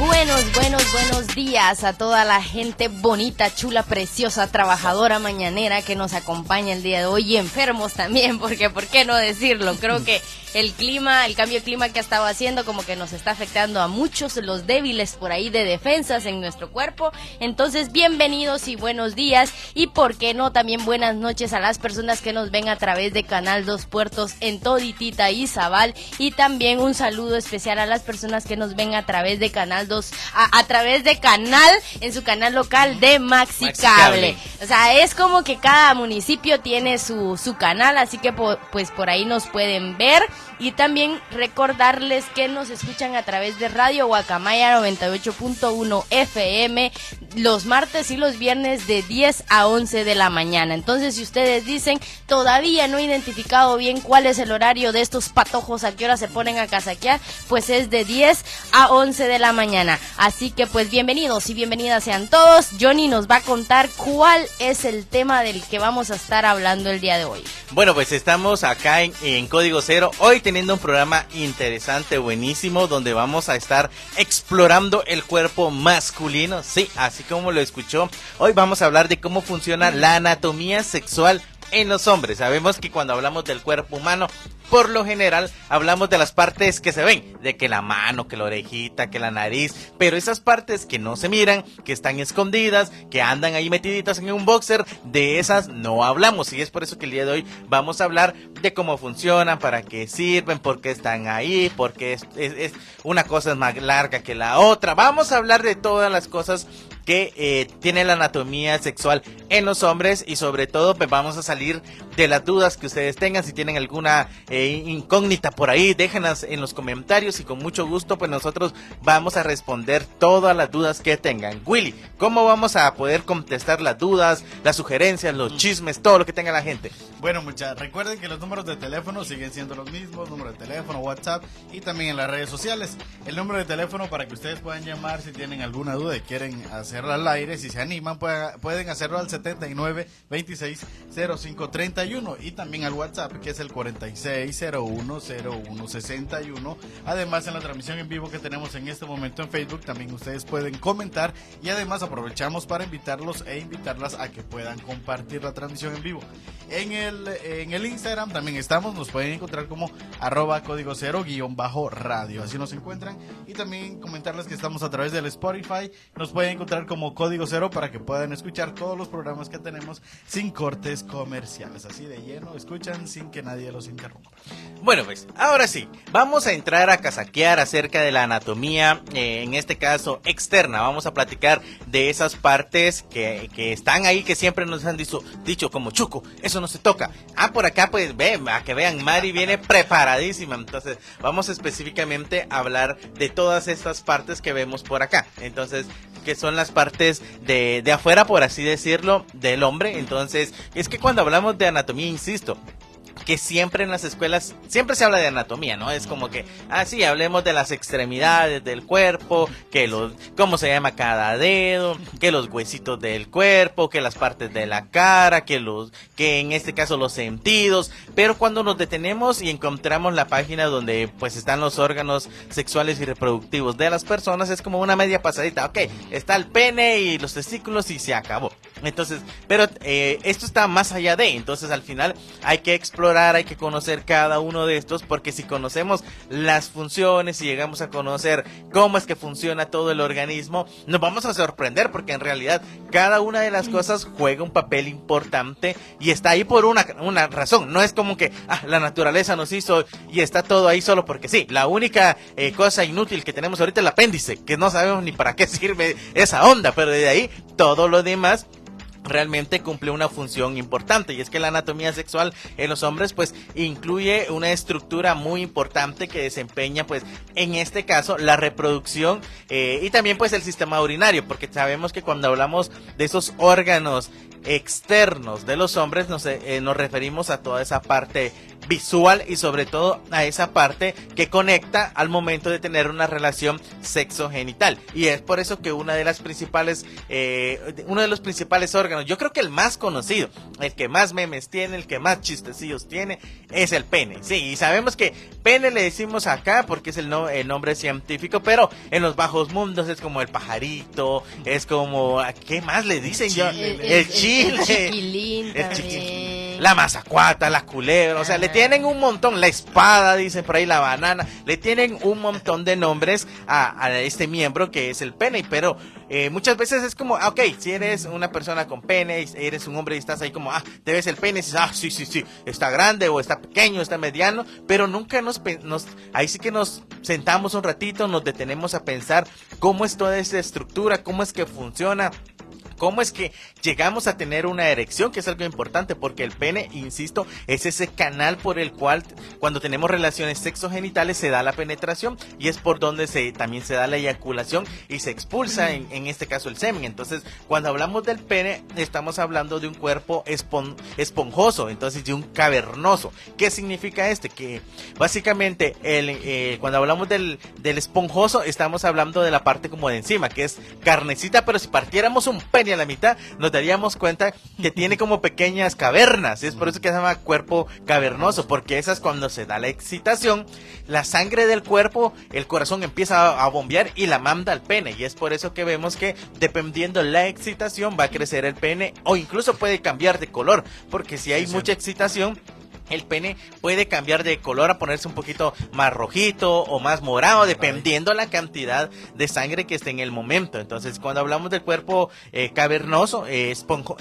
Buenos días a toda la gente bonita, chula, preciosa, trabajadora, mañanera que nos acompaña el día de hoy y enfermos también, porque ¿por qué no decirlo? Creo que el cambio de clima que ha estado haciendo como que nos está afectando a muchos, los débiles por ahí de defensas en nuestro cuerpo. Entonces, bienvenidos y buenos días y por qué no también buenas noches a las personas que nos ven a través de Canal 2 Puertos en Toditita y Zabal, y también un saludo especial a las personas que nos ven a través de Canal 2, a través de Canal, en su canal local de Maxi Cable. O sea, es como que cada municipio tiene su canal, así que pues por ahí nos pueden ver. Y también recordarles que nos escuchan a través de Radio Guacamaya 98.1 FM los martes y los viernes de 10 a 11 de la mañana. Entonces, si ustedes dicen, todavía no he identificado bien cuál es el horario de estos patojos, a qué hora se ponen a casaquear, pues es de 10 a 11 de la mañana. Así que pues bienvenidos y bienvenidas sean todos. Johnny nos va a contar cuál es el tema del que vamos a estar hablando el día de hoy. Bueno, pues estamos acá en Código Cero, hoy teniendo un programa interesante, buenísimo, donde vamos a estar explorando el cuerpo masculino. Sí, así como lo escuchó, hoy vamos a hablar de cómo funciona la anatomía sexual en los hombres. Sabemos que cuando hablamos del cuerpo humano, por lo general hablamos de las partes que se ven, de que la mano, que la orejita, que la nariz, pero esas partes que no se miran, que están escondidas, que andan ahí metiditas en un boxer, de esas no hablamos, y es por eso que el día de hoy vamos a hablar de cómo funcionan, para qué sirven, por qué están ahí, porque es una cosa es más larga que la otra. Vamos a hablar de todas las cosas que tiene la anatomía sexual en los hombres, y sobre todo pues vamos a salir de las dudas que ustedes tengan. Si tienen alguna incógnita por ahí, déjenlas en los comentarios y con mucho gusto pues nosotros vamos a responder todas las dudas que tengan. Willy, ¿cómo vamos a poder contestar las dudas, las sugerencias, los chismes, todo lo que tenga la gente? Bueno, recuerden que los números de teléfono siguen siendo los mismos, número de teléfono, WhatsApp y también en las redes sociales. El número de teléfono para que ustedes puedan llamar si tienen alguna duda y quieren hacerla al aire, si se animan pueden hacerlo al 79 26 05 31 y también al WhatsApp, que es el 46 01 01 61. Además, en la transmisión en vivo que tenemos en este momento en Facebook, también ustedes pueden comentar, y además aprovechamos para invitarlos e invitarlas a que puedan compartir la transmisión en vivo. En el Instagram también estamos, nos pueden encontrar como @código cero _radio, así nos encuentran. Y también comentarles que estamos a través del Spotify, nos pueden encontrar como Código Cero para que puedan escuchar todos los programas que tenemos sin cortes comerciales, así de lleno, escuchan sin que nadie los interrumpa. Bueno, pues ahora sí, vamos a entrar a casaquear acerca de la anatomía, en este caso externa. Vamos a platicar de esas partes que están ahí, que siempre nos han dicho como Chuco, eso no se toca. Por acá pues a que vean, Mari viene preparadísima. Entonces vamos específicamente a hablar de todas estas partes que vemos por acá. Entonces, que son las partes de afuera, por así decirlo, del hombre. Entonces, es que cuando hablamos de anatomía, insisto, que siempre en las escuelas, siempre se habla de anatomía, ¿no? Es como que, sí, hablemos de las extremidades del cuerpo, cómo se llama cada dedo, que los huesitos del cuerpo, que las partes de la cara, que en este caso los sentidos. Pero cuando nos detenemos y encontramos la página donde pues están los órganos sexuales y reproductivos de las personas, es como una media pasadita. Ok, está el pene y los testículos y se acabó. Entonces, pero esto está más allá de, entonces al final hay que explorar, hay que conocer cada uno de estos, porque si conocemos las funciones, si llegamos a conocer cómo es que funciona todo el organismo, nos vamos a sorprender, porque en realidad cada una de las cosas juega un papel importante y está ahí por una razón. No es como que la naturaleza nos hizo y está todo ahí solo porque sí. La única cosa inútil que tenemos ahorita es el apéndice, que no sabemos ni para qué sirve esa onda, pero de ahí todo lo demás realmente cumple una función importante, y es que la anatomía sexual en los hombres pues incluye una estructura muy importante que desempeña pues en este caso la reproducción, y también pues el sistema urinario, porque sabemos que cuando hablamos de esos órganos externos de los hombres nos referimos a toda esa parte visual y sobre todo a esa parte que conecta al momento de tener una relación sexogenital. Y es por eso que uno de los principales órganos, yo creo que el más conocido, el que más memes tiene, el que más chistecillos tiene, es el pene. Sí, y sabemos que pene le decimos acá porque es el nombre científico, pero en los bajos mundos es como el pajarito, es como, ¿qué más le dicen? El chile, el chiquilín también, la mazacuata, la culebra, o sea, le tienen un montón, la espada, dicen por ahí, la banana, le tienen un montón de nombres a este miembro que es el pene, pero muchas veces es como, ok, si eres una persona con pene, eres un hombre y estás ahí como, te ves el pene y dices, sí, está grande o está pequeño, está mediano, pero nunca ahí sí que nos sentamos un ratito, nos detenemos a pensar cómo es toda esa estructura, cómo es que funciona, cómo es que llegamos a tener una erección, que es algo importante, porque el pene, insisto, es ese canal por el cual cuando tenemos relaciones sexogenitales se da la penetración y es por donde también se da la eyaculación y se expulsa, en este caso el semen. Entonces, cuando hablamos del pene, estamos hablando de un cuerpo esponjoso, entonces de un cavernoso. ¿Qué significa Que básicamente cuando hablamos del esponjoso, estamos hablando de la parte como de encima, que es carnecita, pero si partiéramos un pene a la mitad, nos daríamos cuenta que tiene como pequeñas cavernas. Es por eso que se llama cuerpo cavernoso, porque esas, cuando se da la excitación, la sangre del cuerpo, el corazón empieza a bombear y la manda al pene, y es por eso que vemos que dependiendo la excitación va a crecer el pene, o incluso puede cambiar de color, porque si hay mucha excitación, el pene puede cambiar de color a ponerse un poquito más rojito o más morado, dependiendo la cantidad de sangre que esté en el momento. Entonces, cuando hablamos del cuerpo cavernoso, estamos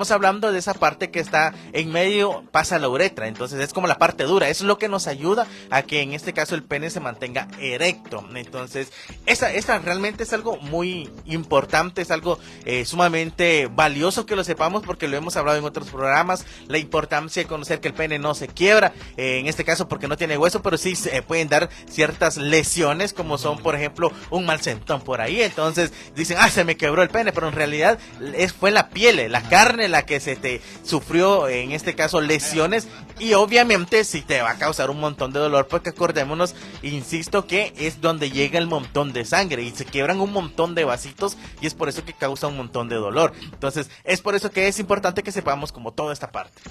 hablando de esa parte que está en medio, pasa la uretra. Entonces, es como la parte dura. Eso es lo que nos ayuda a que en este caso el pene se mantenga erecto. Entonces, esta realmente es algo muy importante, es algo sumamente valioso que lo sepamos, porque lo hemos hablado en otros programas. La importancia de conocer que el pene no se quiebra, en este caso porque no tiene hueso, pero sí se pueden dar ciertas lesiones, como son, por ejemplo, un mal sentón por ahí. Entonces dicen, se me quebró el pene, pero en realidad fue la piel, la carne la que se te sufrió, en este caso, lesiones, y obviamente sí te va a causar un montón de dolor, porque acordémonos, insisto, que es donde llega el montón de sangre y se quiebran un montón de vasitos, y es por eso que causa un montón de dolor. Entonces es por eso que es importante que sepamos como toda esta parte.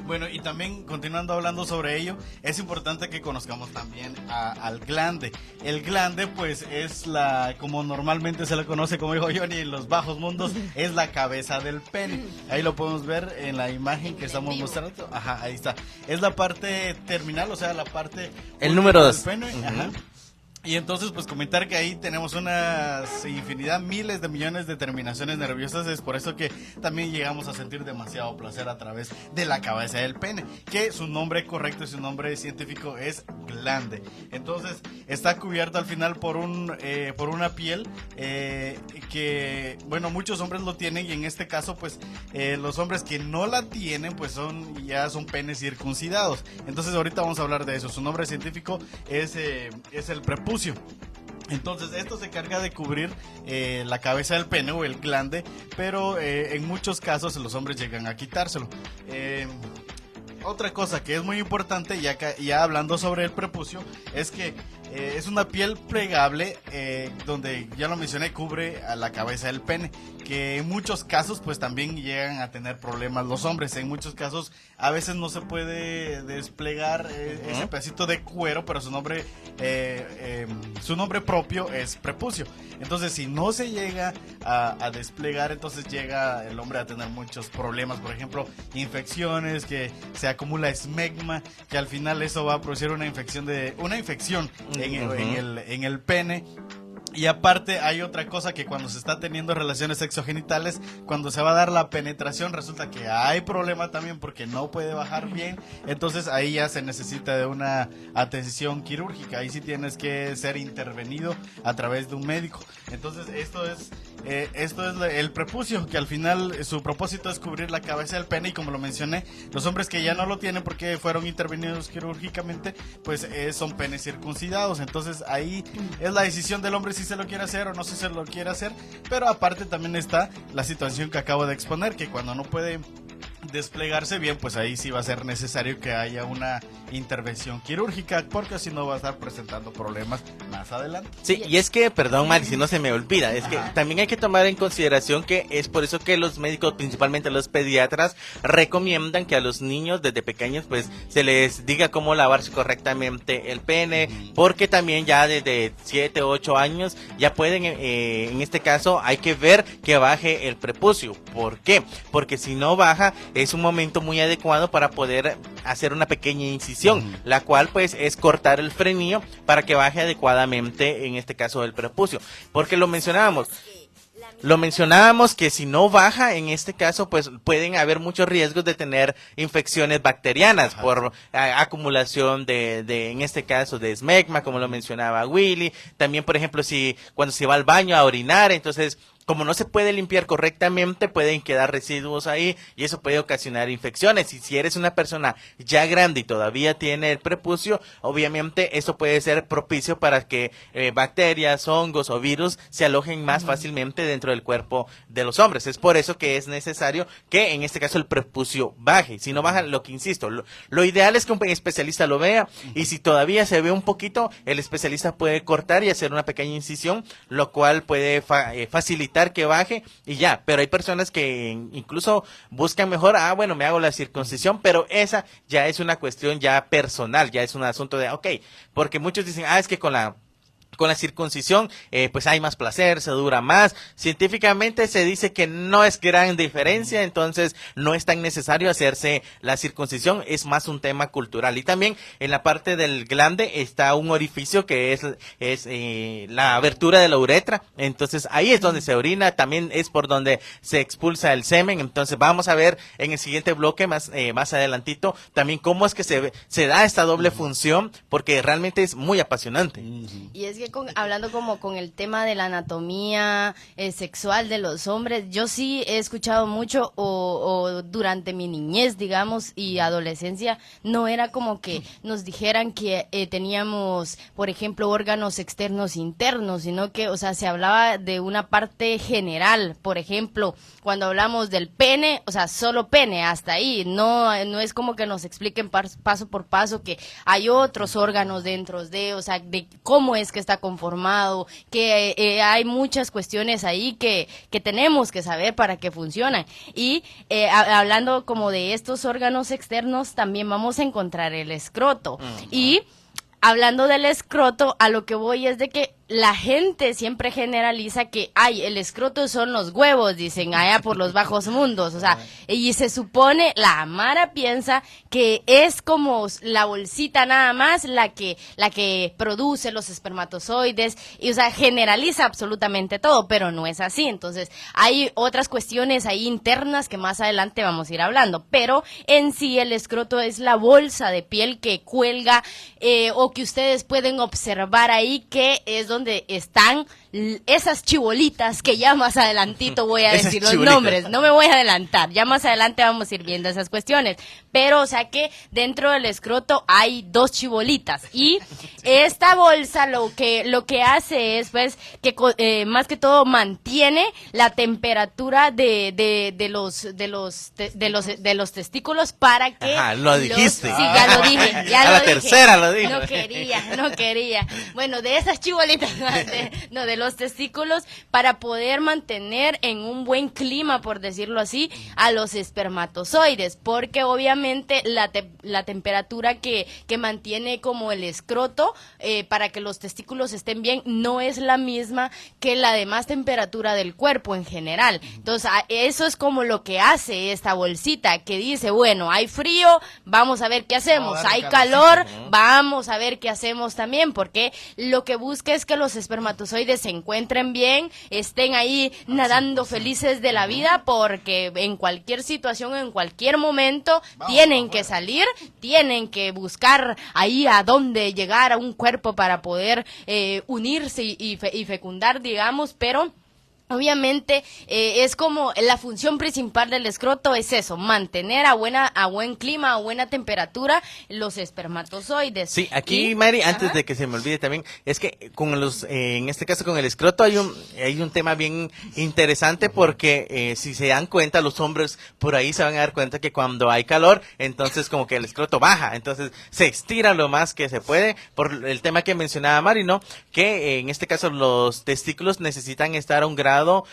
Bueno, y también, continuando hablando sobre ello, es importante que conozcamos también al glande. El glande, pues, es como normalmente se le conoce, como dijo Johnny, en los bajos mundos, es la cabeza del pene. Ahí lo podemos ver en la imagen que estamos mostrando. Ajá, ahí está. Es la parte terminal, o sea, la parte... El número 2. Del pene. Ajá. Y entonces, pues, comentar que ahí tenemos una infinidad, miles de millones de terminaciones nerviosas. Es por eso que también llegamos a sentir demasiado placer a través de la cabeza del pene, que su nombre correcto y su nombre científico es glande. Entonces, está cubierto al final por una piel que, bueno, muchos hombres lo tienen, y en este caso, pues, los hombres que no la tienen, pues ya son penes circuncidados. Entonces, ahorita vamos a hablar de eso. Su nombre científico es el prepucio. Entonces, esto se encarga de cubrir la cabeza del pene o el glande, pero en muchos casos los hombres llegan a quitárselo. Otra cosa que es muy importante, ya hablando sobre el prepucio, es que es una piel plegable, donde, ya lo mencioné, cubre a la cabeza del pene, que en muchos casos pues también llegan a tener problemas los hombres. En muchos casos a veces no se puede desplegar ese pedacito de cuero, pero su nombre propio es prepucio. Entonces, si no se llega a desplegar, entonces llega el hombre a tener muchos problemas, por ejemplo, infecciones, que se acumula esmegma, que al final eso va a producir una infección en el pene. Y aparte hay otra cosa, que cuando se está teniendo relaciones sexogenitales, cuando se va a dar la penetración, resulta que hay problema también porque no puede bajar bien. Entonces ahí ya se necesita de una atención quirúrgica. Ahí sí tienes que ser intervenido a través de un médico. Entonces esto es el prepucio, que al final su propósito es cubrir la cabeza del pene. Y como lo mencioné, los hombres que ya no lo tienen porque fueron intervenidos quirúrgicamente, pues son penes circuncidados. Entonces ahí es la decisión del hombre si se lo quiere hacer o no si se lo quiere hacer. Pero aparte también está la situación que acabo de exponer, que cuando no puede desplegarse bien, pues ahí sí va a ser necesario que haya una intervención quirúrgica, porque si no va a estar presentando problemas más adelante. Sí, y es que, perdón Mari, si no se me olvida, es que también hay que tomar en consideración que es por eso que los médicos, principalmente los pediatras, recomiendan que a los niños desde pequeños pues se les diga cómo lavarse correctamente el pene, porque también ya desde 7, 8 años ya pueden, en este caso hay que ver que baje el prepucio. ¿Por qué? Porque si no baja, es un momento muy adecuado para poder hacer una pequeña incisión, la cual pues es cortar el frenillo para que baje adecuadamente, en este caso el prepucio, porque lo mencionábamos que si no baja, en este caso pues pueden haber muchos riesgos de tener infecciones bacterianas por acumulación de en este caso de esmegma, como lo mencionaba Willy. También, por ejemplo, si cuando se va al baño a orinar, entonces como no se puede limpiar correctamente, pueden quedar residuos ahí y eso puede ocasionar infecciones. Y si eres una persona ya grande y todavía tiene el prepucio, obviamente eso puede ser propicio para que bacterias, hongos o virus se alojen más fácilmente dentro del cuerpo de los hombres. Es por eso que es necesario que en este caso el prepucio baje. Si no baja, lo que insisto, lo ideal es que un especialista lo vea, y si todavía se ve un poquito, el especialista puede cortar y hacer una pequeña incisión, lo cual puede facilitar que baje y ya. Pero hay personas que incluso buscan mejor, bueno, me hago la circuncisión, pero esa ya es una cuestión ya personal, ya es un asunto de, porque muchos dicen, es que con la circuncisión, pues hay más placer, se dura más. Científicamente se dice que no es gran diferencia, entonces no es tan necesario hacerse la circuncisión, es más un tema cultural. Y también en la parte del glande está un orificio que es la abertura de la uretra, entonces ahí es donde se orina, también es por donde se expulsa el semen. Entonces vamos a ver en el siguiente bloque más adelantito también cómo es que se da esta doble función, porque realmente es muy apasionante. Y es que hablando como con el tema de la anatomía sexual de los hombres, yo sí he escuchado mucho o durante mi niñez, digamos, y adolescencia, no era como que nos dijeran que teníamos, por ejemplo, órganos externos internos, sino que, o sea, se hablaba de una parte general. Por ejemplo, cuando hablamos del pene, o sea, solo pene, hasta ahí, no es como que nos expliquen paso por paso que hay otros órganos dentro de, o sea, de cómo es que está conformado, que hay muchas cuestiones ahí que tenemos que saber para que funcionen. Y hablando como de estos órganos externos, también vamos a encontrar el escroto. Y hablando del escroto, a lo que voy es de que la gente siempre generaliza que, el escroto son los huevos, dicen, allá por los bajos mundos, o sea, y se supone, la Mara piensa que es como la bolsita nada más la que produce los espermatozoides, y o sea, generaliza absolutamente todo, pero no es así. Entonces, hay otras cuestiones ahí internas que más adelante vamos a ir hablando, pero en sí el escroto es la bolsa de piel que cuelga, o que ustedes pueden observar ahí, que es donde están esas chibolitas que ya más adelantito voy a decir los nombres, no me voy a adelantar, ya más adelante vamos a ir viendo esas cuestiones, pero o sea que dentro del escroto hay 2 chibolitas, y esta bolsa lo que hace es pues que más que todo mantiene la temperatura de los testículos para que lo dijiste. Sí, ya lo dije, a la tercera lo dije. No quería. Bueno, de esas chibolitas, de los testículos, para poder mantener en un buen clima, por decirlo así, a los espermatozoides, porque obviamente la temperatura que mantiene como el escroto para que los testículos estén bien no es la misma que la demás temperatura del cuerpo en general. Entonces, eso es como lo que hace esta bolsita, que dice, bueno, hay frío, vamos a ver qué hacemos, hay calor, vamos a ver qué hacemos también, porque lo que busca es que los espermatozoides se encuentren bien, estén ahí nadando felices de la vida, porque en cualquier situación, en cualquier momento, tienen que salir, tienen que buscar ahí a dónde llegar a un cuerpo para poder unirse y fecundar, digamos, pero Obviamente es como la función principal del escroto es eso, mantener a buen clima, a buena temperatura los espermatozoides. Sí, aquí Mari, antes de que se me olvide también, es que con los, en este caso con el escroto hay un tema bien interesante porque si se dan cuenta los hombres por ahí se van a dar cuenta que cuando hay calor, entonces como que el escroto baja, entonces se estira lo más que se puede por el tema que mencionaba Mari, ¿no? Que en este caso los testículos necesitan estar a un grado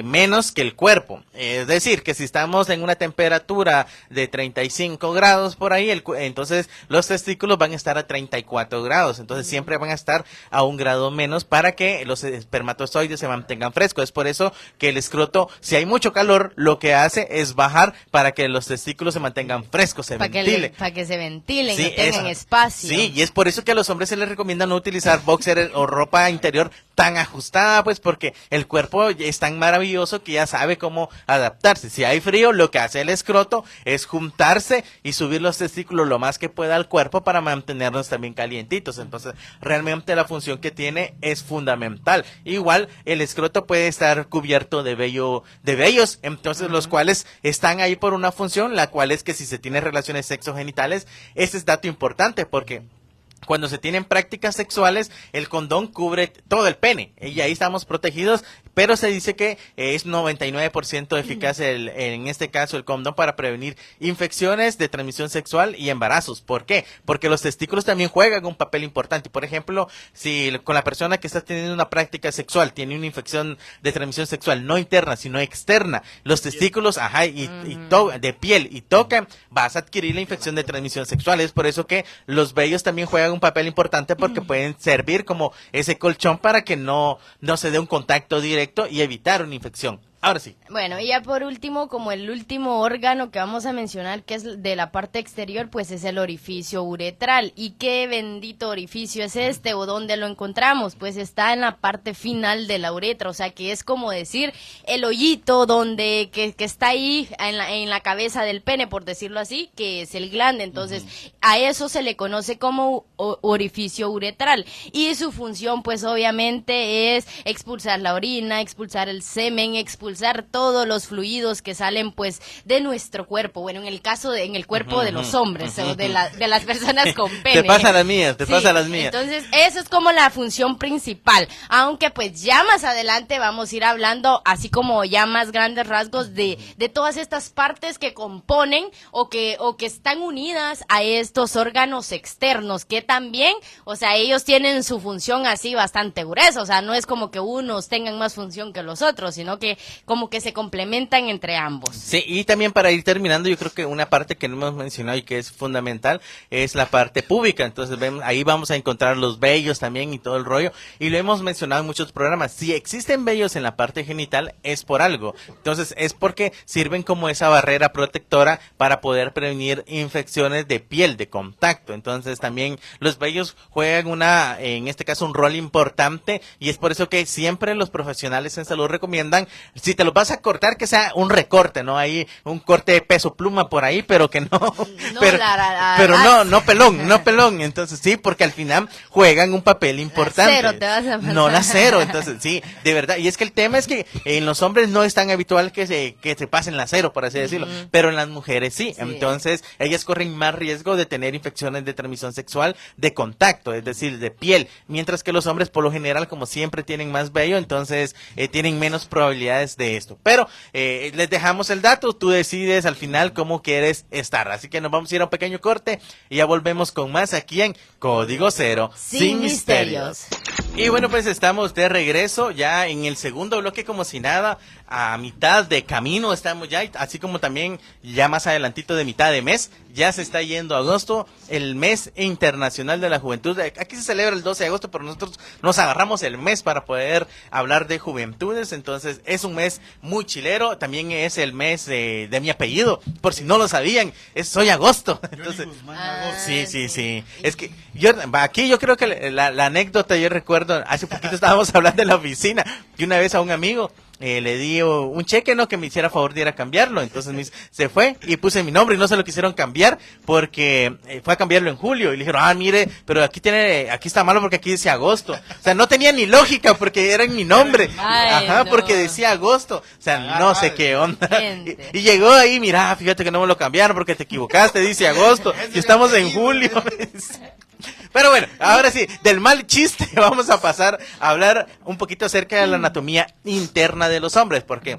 menos que el cuerpo. Es decir, que si estamos en una temperatura de 35 grados por ahí, entonces los testículos van a estar a 34 grados. Entonces siempre van a estar a un grado menos para que los espermatozoides se mantengan frescos. Es por eso que el escroto, si hay mucho calor, lo que hace es bajar para que los testículos se mantengan frescos, se ventilen. Para que se ventilen, Sí, y tengan espacio. Sí, y es por eso que a los hombres se les recomienda no utilizar boxer o ropa interior tan ajustada, pues porque el cuerpo es tan maravilloso que ya sabe cómo adaptarse. Si hay frío, lo que hace el escroto es juntarse y subir los testículos lo más que pueda al cuerpo para mantenernos también calientitos. Entonces, realmente la función que tiene es fundamental. Igual, el escroto puede estar cubierto de vellos, entonces los cuales están ahí por una función, la cual es que si se tiene relaciones sexogenitales, este es dato importante porque cuando se tienen prácticas sexuales, el condón cubre todo el pene y ahí estamos protegidos, pero se dice que es 99% eficaz en este caso el condón para prevenir infecciones de transmisión sexual y embarazos. ¿Por qué? Porque los testículos también juegan un papel importante. Por ejemplo, si con la persona que está teniendo una práctica sexual tiene una infección de transmisión sexual no interna, sino externa, los testículos, de piel y tocan, vas a adquirir la infección de transmisión sexual. Es por eso que los vellos también juegan un papel importante porque pueden servir como ese colchón para que no se dé un contacto directo y evitar una infección. Ahora sí. Bueno, y ya por último, como el último órgano que vamos a mencionar, que es de la parte exterior, pues es el orificio uretral. ¿Y qué bendito orificio es este o dónde lo encontramos? Pues está en la parte final de la uretra, o sea que es como decir el hoyito donde que está ahí en la cabeza del pene, por decirlo así, que es el glande. Entonces, a eso se le conoce como orificio uretral. Y su función, pues obviamente es expulsar la orina, expulsar el semen, expulsar todos los fluidos que salen pues de nuestro cuerpo, bueno, en el cuerpo de los hombres o de las personas con pene. Te pasa las mías. Entonces, eso es como la función principal, aunque pues ya más adelante vamos a ir hablando así como ya más grandes rasgos de todas estas partes que componen o que están unidas a estos órganos externos, que también, o sea, ellos tienen su función así bastante gruesa, o sea, no es como que unos tengan más función que los otros, sino que como que se complementan entre ambos. Sí, y también para ir terminando, yo creo que una parte que no hemos mencionado y que es fundamental es la parte púbica. Entonces, ahí vamos a encontrar los vellos también y todo el rollo. Y lo hemos mencionado en muchos programas. Si existen vellos en la parte genital, es por algo. Entonces, es porque sirven como esa barrera protectora para poder prevenir infecciones de piel, de contacto. Entonces, también los vellos juegan en este caso, un rol importante. Y es por eso que siempre los profesionales en salud recomiendan, si te lo vas a cortar, que sea un recorte, ¿no? Ahí, un corte de peso pluma por ahí, pero que no, no pelón. Entonces, sí, porque al final juegan un papel importante. La cero te vas a pasar. No, la cero. Entonces, sí, de verdad. Y es que el tema es que en los hombres no es tan habitual que se pasen la cero, por así decirlo, pero en las mujeres sí. Entonces, ellas corren más riesgo de tener infecciones de transmisión sexual de contacto, es decir, de piel, mientras que los hombres, por lo general, como siempre tienen más vello, entonces tienen menos probabilidades de esto. Pero les dejamos el dato, tú decides al final cómo quieres estar. Así que nos vamos a ir a un pequeño corte y ya volvemos con más aquí en Código Cero, sin misterios. Y bueno, pues estamos de regreso ya en el segundo bloque como si nada, a mitad de camino estamos ya, así como también ya más adelantito de mitad de mes, ya se está yendo agosto, el mes internacional de la juventud. Aquí se celebra el 12 de agosto, pero nosotros nos agarramos el mes para poder hablar de juventudes, entonces es un mes muy chilero, también es el mes de mi apellido, por si no lo sabían, soy agosto. Entonces, sí, es que yo creo que la anécdota, yo recuerdo, hace poquito estábamos hablando en la oficina, que una vez a un amigo le di un cheque, no, que me hiciera favor de ir a cambiarlo. Entonces se fue y puse mi nombre y no se lo quisieron cambiar porque fue a cambiarlo en julio. Y le dijeron, mire, pero aquí está malo porque aquí dice agosto. O sea, no tenía ni lógica porque era en mi nombre. Ay, Ajá, no. porque decía agosto. O sea, no sé qué onda. Y llegó ahí, mira, fíjate que no me lo cambiaron porque te equivocaste, dice agosto. Y estamos en julio. Pero bueno, ahora sí, del mal chiste vamos a pasar a hablar un poquito acerca de la anatomía interna de los hombres, porque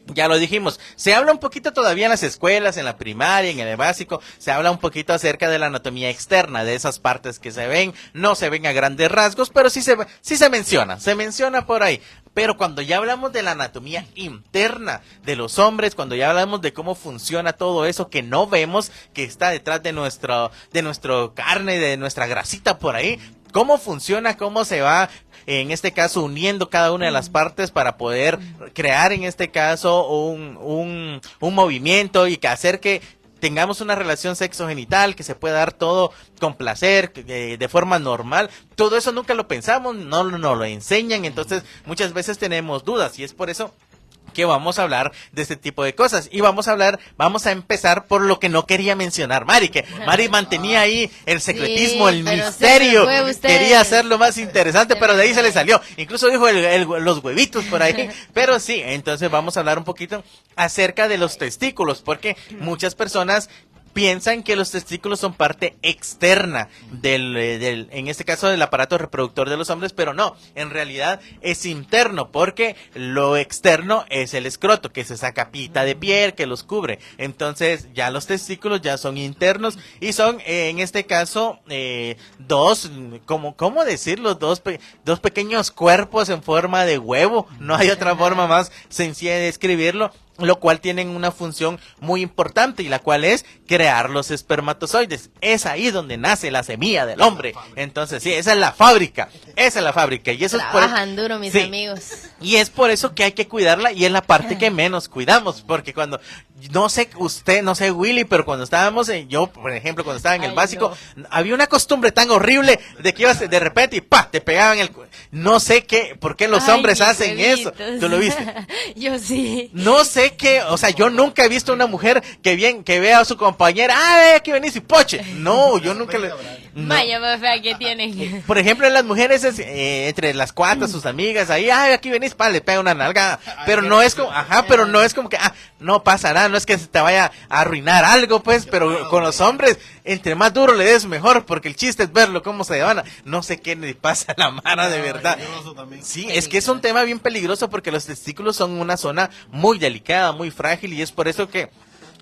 ya lo dijimos, se habla un poquito todavía en las escuelas, en la primaria, en el básico, se habla un poquito acerca de la anatomía externa, de esas partes que se ven, no se ven a grandes rasgos, pero sí se menciona por ahí. Pero cuando ya hablamos de la anatomía interna de los hombres, cuando ya hablamos de cómo funciona todo eso que no vemos, que está detrás de nuestro carne, de nuestra grasita por ahí, cómo funciona, cómo se va, en este caso, uniendo cada una de las partes para poder crear, en este caso, un movimiento y que hacer que tengamos una relación sexogenital, que se pueda dar todo con placer, de forma normal. Todo eso nunca lo pensamos, no lo enseñan, entonces muchas veces tenemos dudas y es por eso que vamos a hablar de este tipo de cosas. Y vamos a empezar por lo que no quería mencionar Mari, que Mari mantenía ahí el secretismo, Sí, el pero misterio, se fue usted. quería hacerlo más interesante, pero de ahí se le salió. Incluso dijo los huevitos por ahí, pero sí, entonces vamos a hablar un poquito acerca de los testículos, porque muchas personas piensan que los testículos son parte externa en este caso del aparato reproductor de los hombres, pero no, en realidad es interno, porque lo externo es el escroto, que es esa capita de piel que los cubre. Entonces ya los testículos ya son internos y son en este caso ¿cómo decirlo? Dos pequeños cuerpos en forma de huevo, no hay otra forma más sencilla de describirlo, lo cual tienen una función muy importante y la cual es crear los espermatozoides. Es ahí donde nace la semilla del hombre. Entonces, sí, esa es la fábrica. Y eso trabajan duro, mis amigos. Y es por eso que hay que cuidarla y es la parte que menos cuidamos, porque cuando, no sé Willy, pero cuando estábamos, yo, por ejemplo, cuando estaba en el básico, había una costumbre tan horrible de que ibas de repente y ¡pa! Te pegaban no sé por qué los hombres hacen eso. ¿Tú lo viste? Yo sí. No sé qué, o sea, yo nunca he visto una mujer que vea a su compañera, aquí venís y poche. No, yo nunca le... No. Vaya más fea que tienen. Por ejemplo, en las mujeres, entre las cuatas, sus amigas, ahí, aquí venís, le pega una nalga. Pero no es como, pero no es como que, no pasa nada, no es que se te vaya a arruinar algo, pues, pero con los hombres, entre más duro le des, mejor, porque el chiste es verlo cómo se van. No sé qué le pasa a la mano, de verdad. Sí, es que es un tema bien peligroso porque los testículos son una zona muy delicada, muy frágil, y es por eso que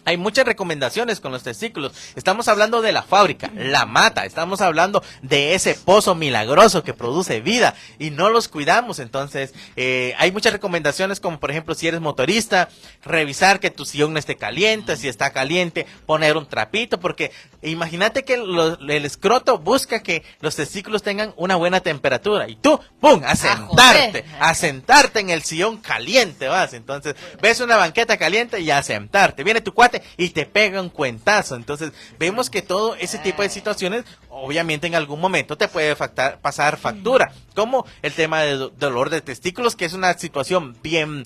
hay muchas recomendaciones con los testículos. Estamos hablando de la fábrica, la mata, estamos hablando de ese pozo milagroso que produce vida y no los cuidamos. Entonces, hay muchas recomendaciones, como por ejemplo, si eres motorista, revisar que tu sillón no esté caliente, si está caliente, poner un trapito, porque imagínate que el escroto busca que los testículos tengan una buena temperatura y tú, ¡pum!, a sentarte en el sillón caliente, vas. Entonces, ves una banqueta caliente y a sentarte. Viene tu cuate y te pega un cuentazo. Entonces vemos que todo ese tipo de situaciones obviamente en algún momento te puede pasar factura, como el tema de dolor de testículos, que es una situación bien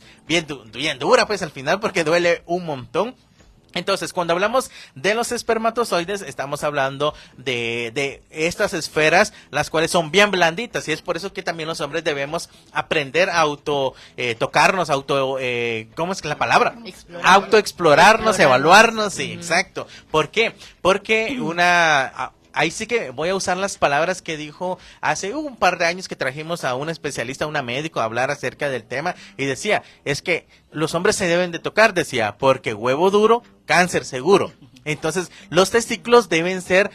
dura, pues al final, porque duele un montón. Entonces, cuando hablamos de los espermatozoides, estamos hablando de estas esferas, las cuales son bien blanditas, y es por eso que también los hombres debemos aprender a tocarnos, ¿cómo es la palabra? Autoexplorarnos, evaluarnos, sí, exacto. ¿Por qué? Porque ahí sí que voy a usar las palabras que dijo hace un par de años que trajimos a un especialista, a una médico, a hablar acerca del tema, y decía, es que los hombres se deben de tocar, decía, porque huevo duro, cáncer seguro. Entonces, los testículos deben ser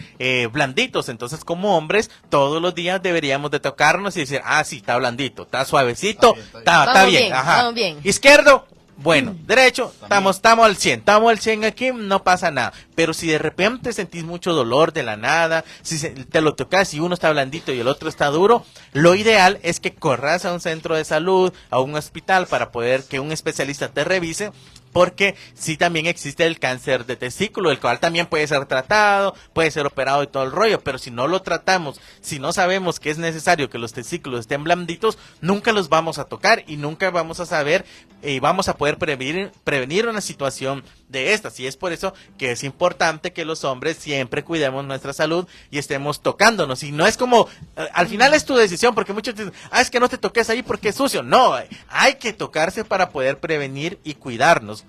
blanditos. Entonces, como hombres, todos los días deberíamos de tocarnos y decir, sí, está blandito, está suavecito, está bien. Ajá. Vamos bien. Izquierdo, bueno, derecho, estamos al 100 aquí, no pasa nada. Pero si de repente sentís mucho dolor de la nada, si te lo tocas y uno está blandito y el otro está duro, lo ideal es que corras a un centro de salud, a un hospital, para poder que un especialista te revise, porque sí también existe el cáncer de testículo, el cual también puede ser tratado, puede ser operado y todo el rollo, pero si no lo tratamos, si no sabemos que es necesario que los testículos estén blanditos, nunca los vamos a tocar y nunca vamos a saber y vamos a poder prevenir una situación de estas, y es por eso que es importante que los hombres siempre cuidemos nuestra salud y estemos tocándonos, y no es como, al final es tu decisión, porque muchos dicen, es que no te toques ahí porque es sucio. No, hay que tocarse para poder prevenir y cuidarnos.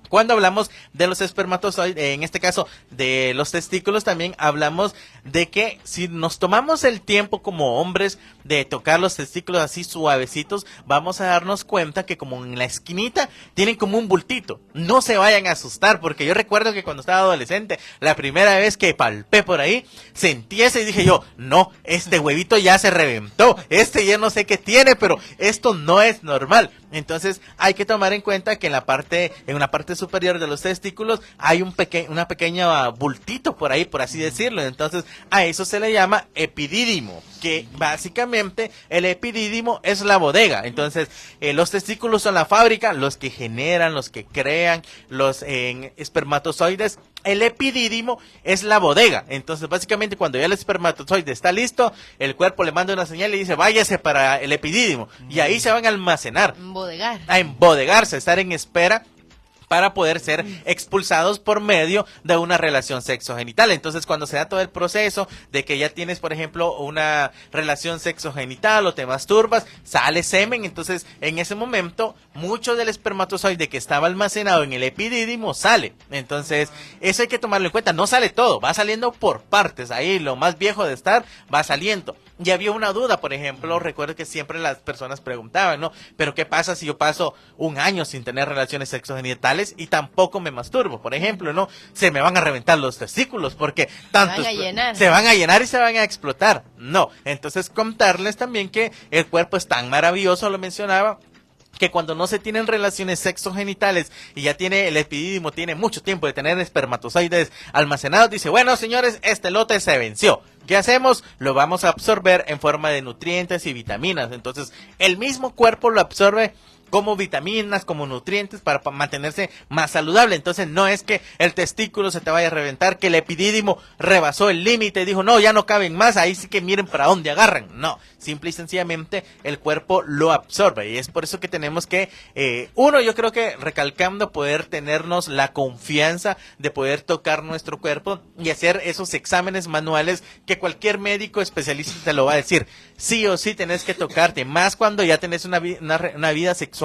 Cuando hablamos de los espermatozoides, en este caso de los testículos, también hablamos de que si nos tomamos el tiempo como hombres de tocar los testículos así suavecitos, vamos a darnos cuenta que como en la esquinita tienen como un bultito. No se vayan a asustar, porque yo recuerdo que cuando estaba adolescente, la primera vez que palpé por ahí, sentí ese y dije yo, no, este huevito ya se reventó, ya no sé qué tiene, pero esto no es normal. Entonces hay que tomar en cuenta que en una parte superior de los testículos hay una pequeña bultito por ahí, por así decirlo. Entonces a eso se le llama epidídimo, que básicamente el epidídimo es la bodega. Entonces los testículos son la fábrica, los que generan, los que crean los espermatozoides. El epidídimo es la bodega. Entonces básicamente cuando ya el espermatozoide está listo, el cuerpo le manda una señal y dice váyase para el epidídimo, y ahí se van a almacenar, a embodegarse, a estar en espera para poder ser expulsados por medio de una relación sexogenital. Entonces, cuando se da todo el proceso de que ya tienes, por ejemplo, una relación sexogenital o te masturbas, sale semen, entonces en ese momento mucho del espermatozoide que estaba almacenado en el epidídimo sale. Entonces, eso hay que tomarlo en cuenta, no sale todo, va saliendo por partes, ahí lo más viejo de estar va saliendo. Y había una duda, por ejemplo, recuerdo que siempre las personas preguntaban, ¿no? Pero ¿qué pasa si yo paso un año sin tener relaciones sexogenitales y tampoco me masturbo? Por ejemplo, ¿no? Se me van a reventar los testículos porque tantos se van a llenar y se van a explotar. No, entonces contarles también que el cuerpo es tan maravilloso, lo mencionaba, que cuando no se tienen relaciones sexogenitales y ya tiene el epidídimo, tiene mucho tiempo de tener espermatozoides almacenados, dice, bueno señores, este lote se venció. ¿Qué hacemos? Lo vamos a absorber en forma de nutrientes y vitaminas. Entonces, el mismo cuerpo lo absorbe como vitaminas, como nutrientes para mantenerse más saludable. Entonces no es que el testículo se te vaya a reventar, que el epidídimo rebasó el límite y dijo, no, ya no caben más, ahí sí que miren para dónde agarran. No, simple y sencillamente el cuerpo lo absorbe, y es por eso que tenemos que, yo creo que recalcando, poder tenernos la confianza de poder tocar nuestro cuerpo y hacer esos exámenes manuales que cualquier médico especialista te lo va a decir. Sí o sí tenés que tocarte, más cuando ya tenés una vida sexual,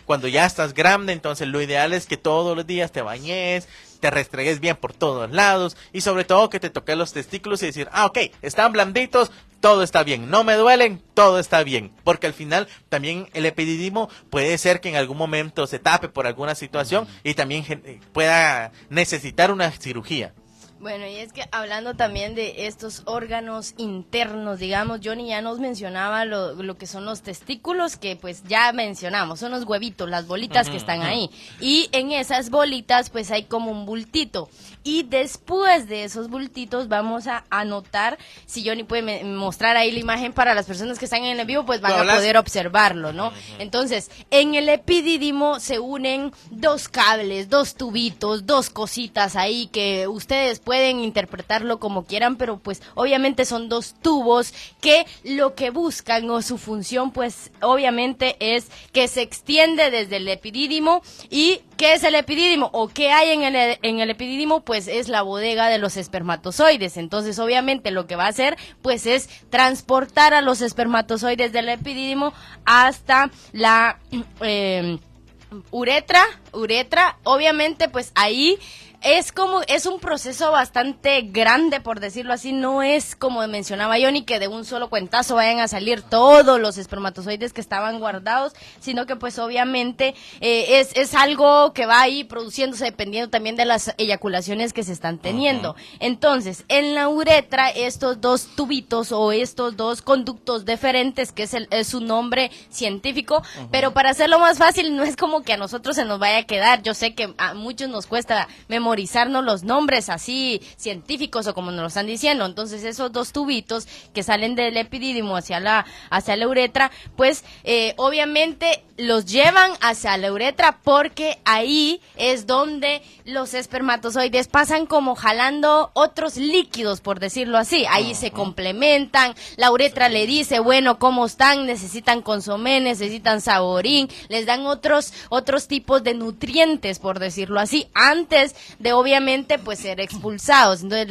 cuando ya estás grande. Entonces lo ideal es que todos los días te bañes, te restregues bien por todos lados y sobre todo que te toques los testículos y decir, ok, están blanditos, todo está bien, no me duelen, todo está bien, porque al final también el epidídimo puede ser que en algún momento se tape por alguna situación y también pueda necesitar una cirugía. Bueno, y es que hablando también de estos órganos internos, digamos, Johnny ya nos mencionaba lo que son los testículos, que pues ya mencionamos, son los huevitos, las bolitas que están ahí. Y en esas bolitas pues hay como un bultito. Y después de esos bultitos vamos a anotar, si Johnny puede mostrar ahí la imagen para las personas que están en el vivo, pues van a poder observarlo, ¿no? Entonces, en el epidídimo se unen dos cables, dos tubitos, dos cositas ahí que ustedes pueden interpretarlo como quieran, pero pues obviamente son dos tubos que lo que buscan o su función pues obviamente es que se extiende desde el epidídimo. ¿Y qué es el epidídimo o qué hay en el epidídimo? Pues es la bodega de los espermatozoides. Entonces obviamente lo que va a hacer pues es transportar a los espermatozoides del epidídimo hasta la uretra. Obviamente pues ahí es un proceso bastante grande, por decirlo así. No es como mencionaba Johnny, que de un solo cuentazo vayan a salir todos los espermatozoides que estaban guardados, sino que pues obviamente es algo que va ahí produciéndose dependiendo también de las eyaculaciones que se están teniendo. Entonces, en la uretra, estos dos tubitos o estos dos conductos deferentes, que es su nombre científico, pero para hacerlo más fácil, no es como que a nosotros se nos vaya a quedar. Yo sé que a muchos nos cuesta memorizar memorizarnos los nombres así científicos o como nos lo están diciendo. Entonces esos dos tubitos que salen del epidídimo hacia la uretra, pues obviamente los llevan hacia la uretra porque ahí es donde los espermatozoides pasan como jalando otros líquidos, por decirlo así. Ahí se complementan, la uretra le dice, bueno, ¿cómo están? Necesitan consomé, necesitan saborín, les dan otros tipos de nutrientes, por decirlo así, antes de obviamente pues ser expulsados. Entonces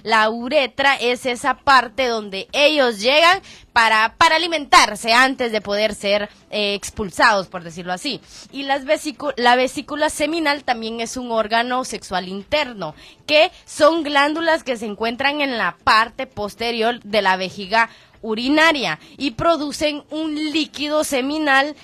la uretra es esa parte donde ellos llegan para alimentarse antes de poder ser expulsados, por decirlo así. Y la vesícula seminal también es un órgano sexual interno, que son glándulas que se encuentran en la parte posterior de la vejiga urinaria y producen un líquido seminal,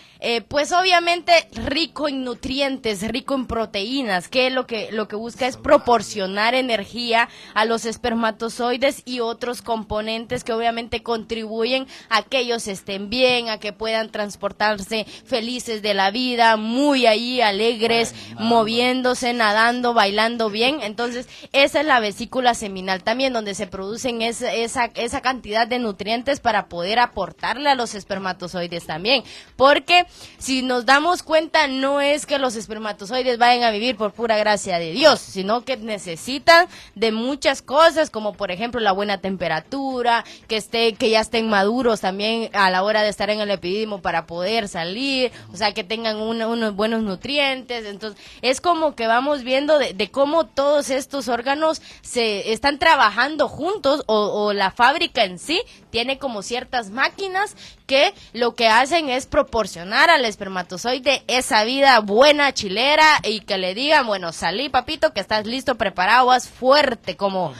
pues obviamente rico en nutrientes, rico en proteínas, que lo que busca es proporcionar energía a los espermatozoides y otros componentes que obviamente contribuyen a que ellos estén bien, a que puedan transportarse felices de la vida, muy ahí alegres, moviéndose, nadando, bailando bien. Entonces esa es la vesícula seminal también, donde se producen esa cantidad de nutrientes para poder aportarle a los espermatozoides también, porque si nos damos cuenta, no es que los espermatozoides vayan a vivir por pura gracia de Dios, sino que necesitan de muchas cosas, como por ejemplo la buena temperatura, que ya estén maduros también a la hora de estar en el epidídimo para poder salir, o sea, que tengan unos buenos nutrientes. Entonces es como que vamos viendo de cómo todos estos órganos se están trabajando juntos, o la fábrica en sí tiene como ciertas máquinas que lo que hacen es proporcionar al espermatozoide esa vida buena, chilera, y que le digan, bueno, salí papito, que estás listo, preparado, vas fuerte como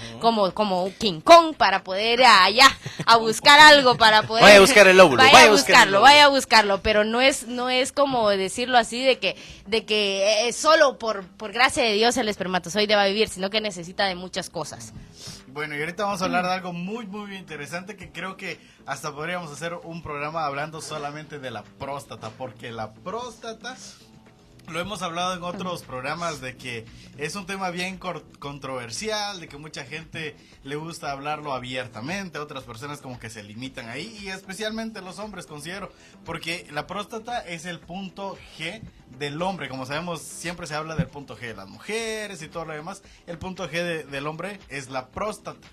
King Kong para poder ir allá a buscar algo, para poder... Vaya a buscar el óvulo, vaya a buscarlo, pero no es como decirlo así de que solo por gracia de Dios el espermatozoide va a vivir, sino que necesita de muchas cosas. Bueno, y ahorita vamos a hablar de algo muy, muy interesante, que creo que hasta podríamos hacer un programa hablando solamente de la próstata, porque la próstata, lo hemos hablado en otros programas, de que es un tema bien controversial, de que mucha gente le gusta hablarlo abiertamente, otras personas como que se limitan ahí, y especialmente los hombres, considero, porque la próstata es el punto G del hombre. Como sabemos, siempre se habla del punto G de las mujeres y todo lo demás. El punto G del hombre es la próstata.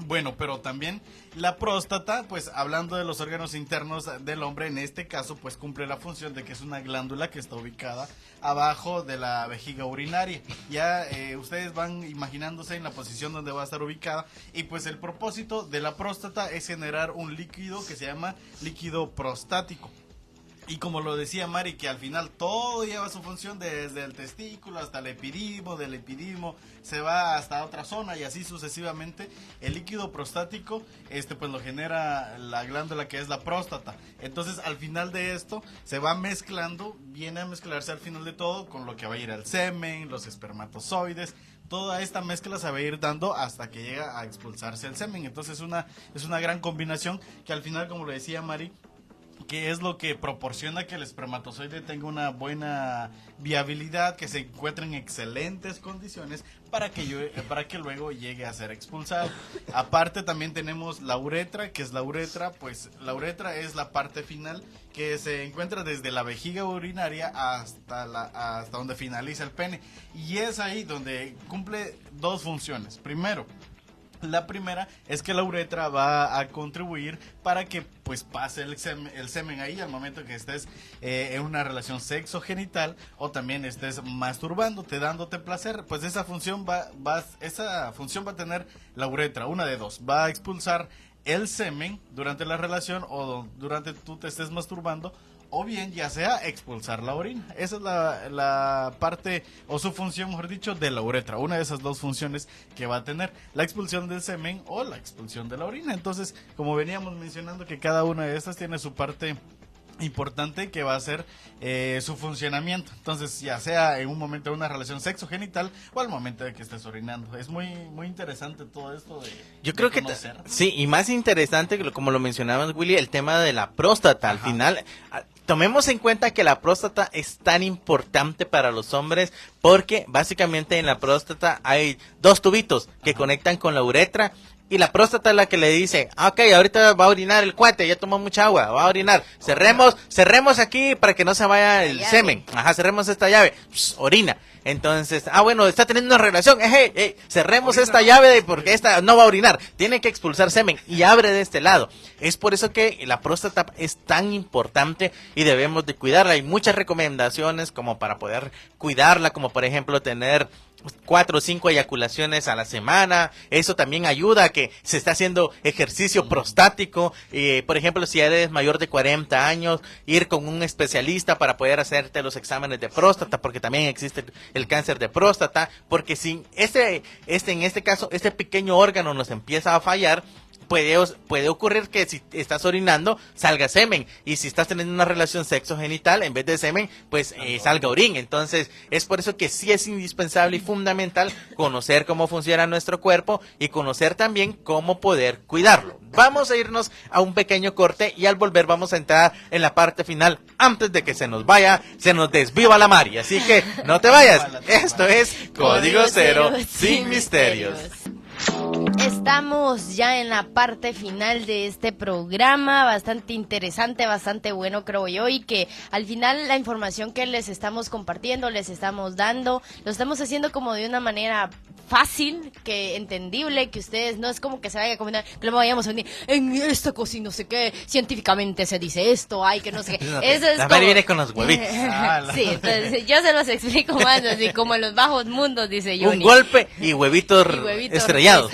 Bueno, pero también la próstata, pues hablando de los órganos internos del hombre, en este caso, pues cumple la función de que es una glándula que está ubicada abajo de la vejiga urinaria. Ya ustedes van imaginándose en la posición donde va a estar ubicada, y pues el propósito de la próstata es generar un líquido que se llama líquido prostático. Y como lo decía Mari, que al final todo lleva su función, desde el testículo hasta el epidídimo, del epidídimo se va hasta otra zona y así sucesivamente. El líquido prostático pues lo genera la glándula que es la próstata. Entonces al final de esto se va mezclando, viene a mezclarse al final de todo con lo que va a ir al semen, los espermatozoides. Toda esta mezcla se va a ir dando hasta que llega a expulsarse el semen. Entonces es una gran combinación que al final, como lo decía Mari, que es lo que proporciona que el espermatozoide tenga una buena viabilidad, que se encuentre en excelentes condiciones para que luego llegue a ser expulsado. Aparte también tenemos la uretra, que es la uretra, pues la uretra es la parte final que se encuentra desde la vejiga urinaria hasta donde finaliza el pene, y es ahí donde cumple dos funciones. La primera es que la uretra va a contribuir para que pues pase el semen ahí al momento que estés en una relación sexogenital, o también estés masturbándote, dándote placer. Pues esa función va a tener la uretra, una de dos: va a expulsar el semen durante la relación o durante tú te estés masturbando, o bien ya sea expulsar la orina. Esa es la parte, o su función, mejor dicho, de la uretra. Una de esas dos funciones que va a tener: la expulsión del semen o la expulsión de la orina. Entonces, como veníamos mencionando, que cada una de estas tiene su parte importante que va a ser su funcionamiento. Entonces, ya sea en un momento de una relación sexogenital o al momento de que estés orinando. Es muy, muy interesante todo esto yo creo que sí, y más interesante, como lo mencionabas, Willy, el tema de la próstata. Al final tomemos en cuenta que la próstata es tan importante para los hombres porque básicamente en la próstata hay 2 tubitos que conectan con la uretra. Y la próstata es la que le dice, ok, ahorita va a orinar el cuate, ya tomó mucha agua, va a orinar. Cerremos aquí para que no se vaya el semen. Ajá, cerremos esta llave. Orina. Entonces, bueno, está teniendo una relación. Cerremos esta llave porque esta no va a orinar. Tiene que expulsar semen y abre de este lado. Es por eso que la próstata es tan importante y debemos de cuidarla. Hay muchas recomendaciones como para poder cuidarla, como por ejemplo tener 4 o 5 eyaculaciones a la semana. Eso también ayuda a que se está haciendo ejercicio prostático. Por ejemplo, si eres mayor de 40 años, ir con un especialista para poder hacerte los exámenes de próstata, porque también existe el cáncer de próstata, porque si en este caso, este pequeño órgano nos empieza a fallar, puede ocurrir que si estás orinando salga semen, y si estás teniendo una relación sexogenital, en vez de semen pues salga orín. Entonces es por eso que sí es indispensable y fundamental conocer cómo funciona nuestro cuerpo y conocer también cómo poder cuidarlo. Vamos a irnos a un pequeño corte y al volver vamos a entrar en la parte final antes de que se nos desviva la Mari. Así que no te vayas, esto es Código Cero sin misterios. Estamos ya en la parte final de este programa, bastante interesante, bastante bueno creo yo, y que al final la información que les estamos compartiendo, les estamos dando, lo estamos haciendo como de una manera fácil, que entendible, que ustedes no es como que se vaya a comentar, que no vayamos a venir en esta cosa y no sé qué, científicamente se dice esto, ay que no sé qué. No, eso es la como... viene con los huevitos. Sí, entonces yo se los explico más así como en los bajos mundos, dice Johnny. Un golpe y huevitos estrellados.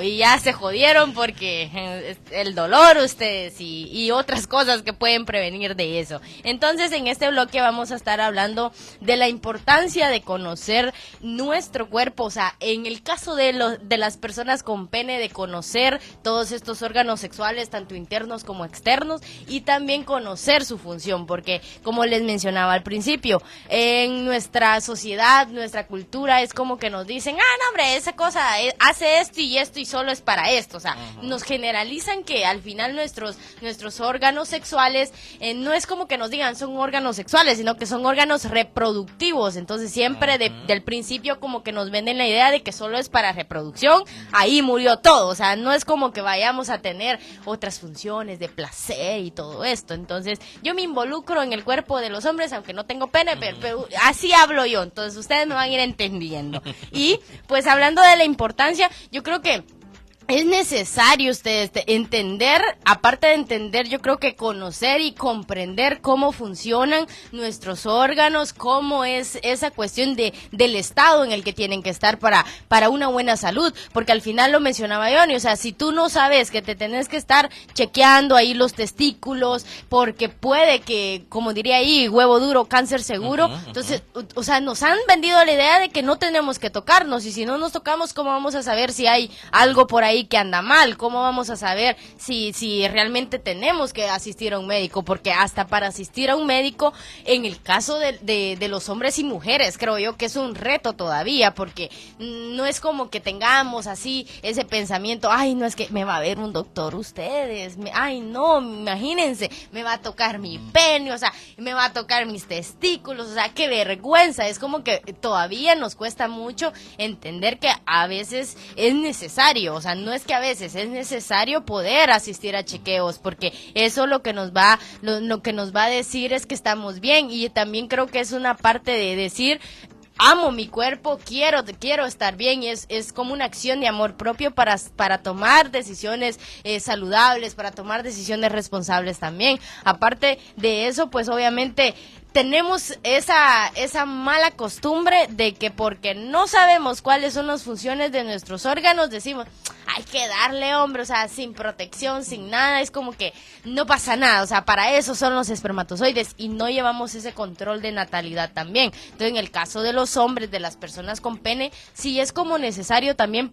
Y ya se jodieron porque el dolor ustedes y otras cosas que pueden prevenir de eso. Entonces en este bloque vamos a estar hablando de la importancia de conocer nuestro cuerpo, o sea, en el caso de las personas con pene, de conocer todos estos órganos sexuales, tanto internos como externos, y también conocer su función, porque como les mencionaba al principio, en nuestra sociedad, nuestra cultura, es como que nos dicen, no hombre, esa cosa hace esto y solo es para esto, o sea, nos generalizan que al final nuestros órganos sexuales, no es como que nos digan son órganos sexuales, sino que son órganos reproductivos. Entonces siempre del principio como que nos venden la idea de que solo es para reproducción, ahí murió todo, o sea, no es como que vayamos a tener otras funciones de placer y todo esto. Entonces yo me involucro en el cuerpo de los hombres, aunque no tengo pene, pero así hablo yo, entonces ustedes me van a ir entendiendo. Y pues hablando de la importancia, yo creo que es necesario ustedes entender, aparte de entender, yo creo que conocer y comprender cómo funcionan nuestros órganos, cómo es esa cuestión del estado en el que tienen que estar para una buena salud, porque al final lo mencionaba Johnny, o sea, si tú no sabes que te tenés que estar chequeando ahí los testículos, porque puede que, como diría ahí, huevo duro, cáncer seguro, entonces, o sea, nos han vendido la idea de que no tenemos que tocarnos, y si no nos tocamos, ¿cómo vamos a saber si hay algo por ahí que anda mal? ¿Cómo vamos a saber si realmente tenemos que asistir a un médico? Porque hasta para asistir a un médico, en el caso de los hombres y mujeres, creo yo que es un reto todavía, porque no es como que tengamos así ese pensamiento, ay, no es que me va a ver un doctor ustedes, ay, no, imagínense, me va a tocar mi pene, o sea, me va a tocar mis testículos, o sea, qué vergüenza. Es como que todavía nos cuesta mucho entender que a veces es necesario, o sea, no es que a veces es necesario poder asistir a chequeos, porque eso lo que nos va a decir es que estamos bien. Y también creo que es una parte de decir, amo mi cuerpo, quiero estar bien, y es como una acción de amor propio para tomar decisiones saludables, para tomar decisiones responsables también. Aparte de eso, pues obviamente tenemos esa mala costumbre de que porque no sabemos cuáles son las funciones de nuestros órganos, decimos, hay que darle, hombre, o sea, sin protección, sin nada, es como que no pasa nada, o sea, para eso son los espermatozoides, y no llevamos ese control de natalidad también. Entonces, en el caso de los hombres, de las personas con pene, sí es como necesario también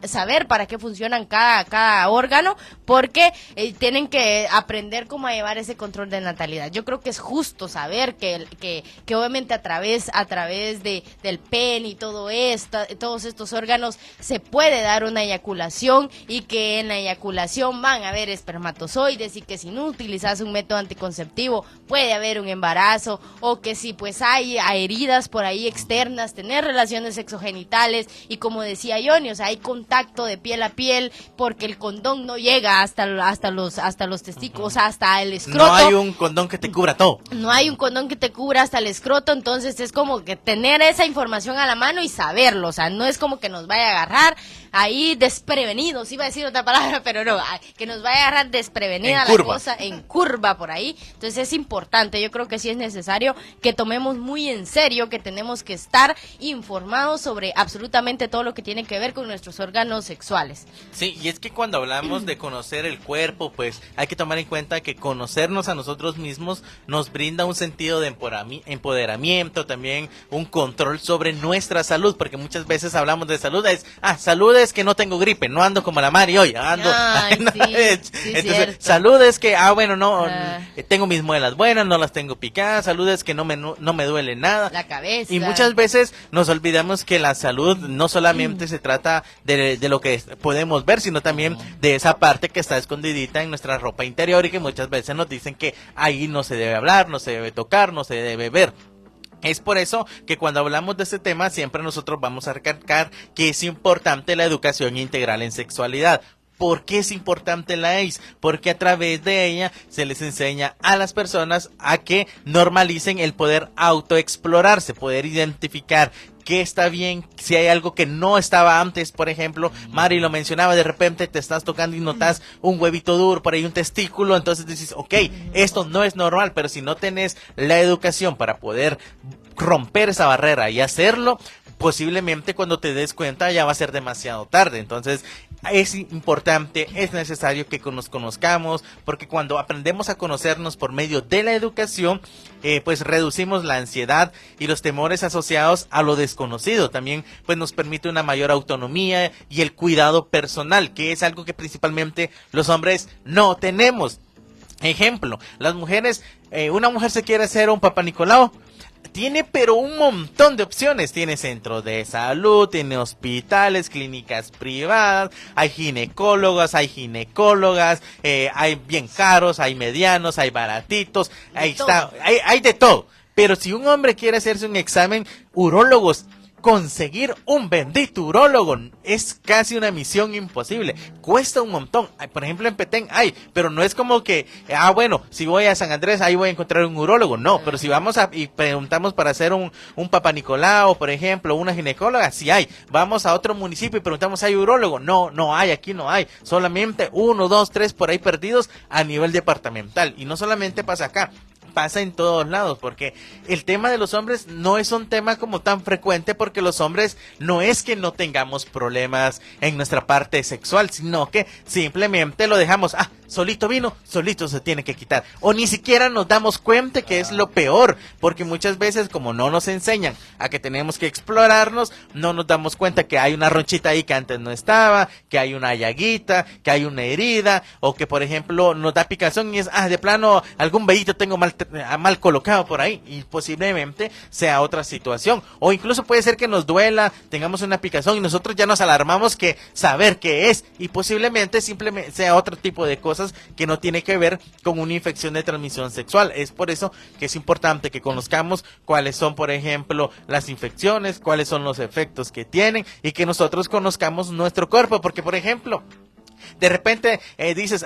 saber para qué funcionan cada órgano, porque tienen que aprender cómo a llevar ese control de natalidad. Yo creo que es justo saber que obviamente a través del pene y todo esto, todos estos órganos, se puede dar una eyaculación eyaculación y que en la eyaculación van a haber espermatozoides y que si no utilizas un método anticonceptivo puede haber un embarazo, o que si pues hay heridas por ahí externas, tener relaciones sexogenitales, y como decía Johnny, o sea, hay contacto de piel a piel porque el condón no llega hasta los testículos, o sea, hasta el escroto. No hay un condón que te cubra todo. No hay un condón que te cubra hasta el escroto, entonces es como que tener esa información a la mano y saberlo, o sea, no es como que nos vaya a agarrar ahí desprevenidos, iba a decir otra palabra, pero no, que nos vaya a agarrar desprevenida la cosa, en curva por ahí. Entonces es importante, yo creo que sí es necesario que tomemos muy en serio que tenemos que estar informados sobre absolutamente todo lo que tiene que ver con nuestros órganos sexuales. Sí, y es que cuando hablamos de conocer el cuerpo, pues hay que tomar en cuenta que conocernos a nosotros mismos nos brinda un sentido de empoderamiento, también un control sobre nuestra salud, porque muchas veces hablamos de salud, salud es que no tengo gripe, no ando como la Mari hoy, ando. Ay, no, sí, entonces, cierto. salud es que, tengo mis muelas buenas, no las tengo picadas, salud es que no me duele nada. La cabeza. Y muchas veces nos olvidamos que la salud no solamente se trata de lo que podemos ver, sino también de esa parte que está escondidita en nuestra ropa interior y que muchas veces nos dicen que ahí no se debe hablar, no se debe tocar, no se debe ver. Es por eso que cuando hablamos de este tema siempre nosotros vamos a recalcar que es importante la educación integral en sexualidad. ¿Por qué es importante la AIDS? Porque a través de ella se les enseña a las personas a que normalicen el poder autoexplorarse, poder identificar qué está bien, si hay algo que no estaba antes. Por ejemplo, Mari lo mencionaba, de repente te estás tocando y notas un huevito duro, por ahí un testículo, entonces dices, ok, esto no es normal, pero si no tenés la educación para poder romper esa barrera y hacerlo, posiblemente cuando te des cuenta ya va a ser demasiado tarde. Entonces es importante, es necesario que nos conozcamos, porque cuando aprendemos a conocernos por medio de la educación, pues reducimos la ansiedad y los temores asociados a lo desconocido. También pues nos permite una mayor autonomía y el cuidado personal, que es algo que principalmente los hombres no tenemos. Ejemplo, las mujeres, una mujer se quiere hacer un Papá Nicolau, tiene pero un montón de opciones, tiene centros de salud, tiene hospitales, clínicas privadas, hay ginecólogos, hay ginecólogas, hay bien caros, hay medianos, hay baratitos, hay de todo. Pero si un hombre quiere hacerse un examen, urólogos, conseguir un bendito urólogo es casi una misión imposible, cuesta un montón. Por ejemplo, en Petén hay, pero no es como que, si voy a San Andrés ahí voy a encontrar un urólogo, no, pero si vamos y preguntamos para hacer un Papá Nicolau, por ejemplo, una ginecóloga, sí hay. Vamos a otro municipio y preguntamos, ¿hay urólogo? No hay, aquí no hay, solamente 1, 2, 3 por ahí perdidos a nivel departamental. Y no solamente pasa acá, pasa en todos lados, porque el tema de los hombres no es un tema como tan frecuente, porque los hombres no es que no tengamos problemas en nuestra parte sexual, sino que simplemente lo dejamos, solito vino, solito se tiene que quitar, o ni siquiera nos damos cuenta, que es lo peor, porque muchas veces como no nos enseñan a que tenemos que explorarnos, no nos damos cuenta que hay una ronchita ahí que antes no estaba, que hay una llaguita, que hay una herida, o que por ejemplo nos da picazón y es, de plano algún vellito tengo mal colocado por ahí, y posiblemente sea otra situación, o incluso puede ser que nos duela, tengamos una picazón y nosotros ya nos alarmamos que saber qué es, y posiblemente simplemente sea otro tipo de cosas que no tiene que ver con una infección de transmisión sexual. Es por eso que es importante que conozcamos cuáles son, por ejemplo, las infecciones, cuáles son los efectos que tienen, y que nosotros conozcamos nuestro cuerpo, porque por ejemplo, de repente dices,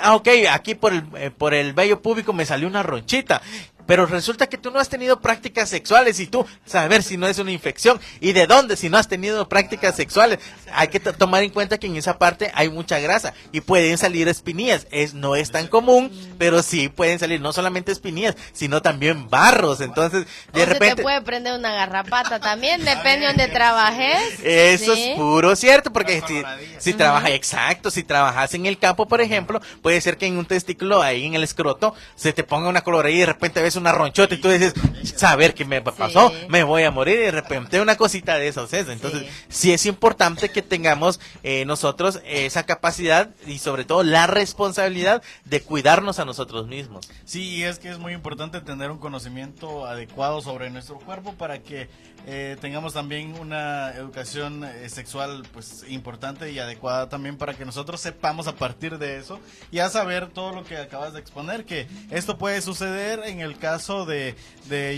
aquí por el vello púbico me salió una ronchita, pero resulta que tú no has tenido prácticas sexuales, y tú saber si no es una infección y de dónde, si no has tenido prácticas sexuales. Hay que tomar en cuenta que en esa parte hay mucha grasa y pueden salir espinillas. No es tan común, pero sí pueden salir no solamente espinillas, sino también barros. Entonces, de repente te puede prender una garrapata también, depende de donde trabajes. Eso ¿sí? Es puro cierto, porque si trabajas, exacto, si trabajas en el campo, por ejemplo, puede ser que en un testículo, ahí en el escroto, se te ponga una coloradilla y de repente ves tenés una ronchota y tú dices, saber qué me pasó, Sí. me voy a morir, y de repente una cosita de esas es. Entonces, sí es importante que tengamos nosotros esa capacidad y sobre todo la responsabilidad de cuidarnos a nosotros mismos. Sí, y es que es muy importante tener un conocimiento adecuado sobre nuestro cuerpo para que tengamos también una educación sexual pues importante y adecuada también para que nosotros sepamos a partir de eso ya saber todo lo que acabas de exponer, que esto puede suceder en el caso de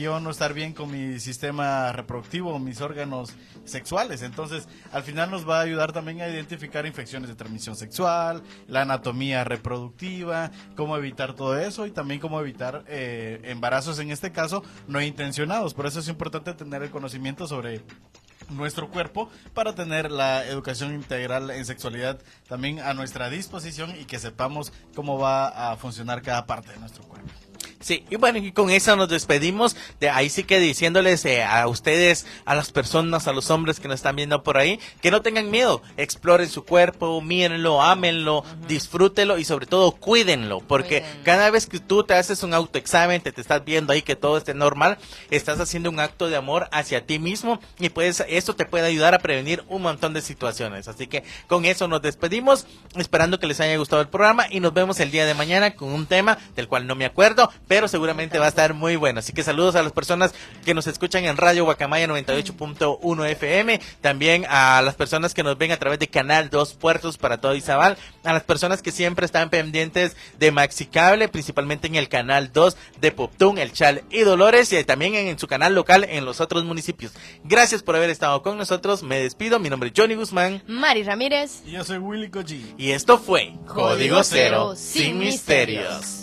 yo no estar bien con mi sistema reproductivo, mis órganos sexuales. Entonces, al final nos va a ayudar también a identificar infecciones de transmisión sexual, la anatomía reproductiva, cómo evitar todo eso y también cómo evitar embarazos, en este caso, no intencionados. Por eso es importante tener el conocimiento sobre nuestro cuerpo para tener la educación integral en sexualidad también a nuestra disposición y que sepamos cómo va a funcionar cada parte de nuestro cuerpo. Sí, y bueno, y con eso nos despedimos. De ahí sí que diciéndoles a ustedes, a las personas, a los hombres que nos están viendo por ahí, que no tengan miedo, exploren su cuerpo, mírenlo, ámenlo, disfrútenlo y sobre todo cuídenlo, porque cada vez que tú te haces un autoexamen, te estás viendo ahí que todo esté normal, estás haciendo un acto de amor hacia ti mismo y pues esto te puede ayudar a prevenir un montón de situaciones. Así que con eso nos despedimos, esperando que les haya gustado el programa y nos vemos el día de mañana con un tema del cual no me acuerdo, pero seguramente va a estar muy bueno. Así que saludos a las personas que nos escuchan en Radio Guacamaya 98.1 FM, también a las personas que nos ven a través de Canal 2 Puertos para todo Izabal, a las personas que siempre están pendientes de Maxicable, principalmente en el Canal 2 de Poptún, El Chal y Dolores, y también en su canal local en los otros municipios. Gracias por haber estado con nosotros, me despido, mi nombre es Johnny Guzmán. Mari Ramírez. Y yo soy Willy Koji. Y esto fue Código Cero, sin misterios.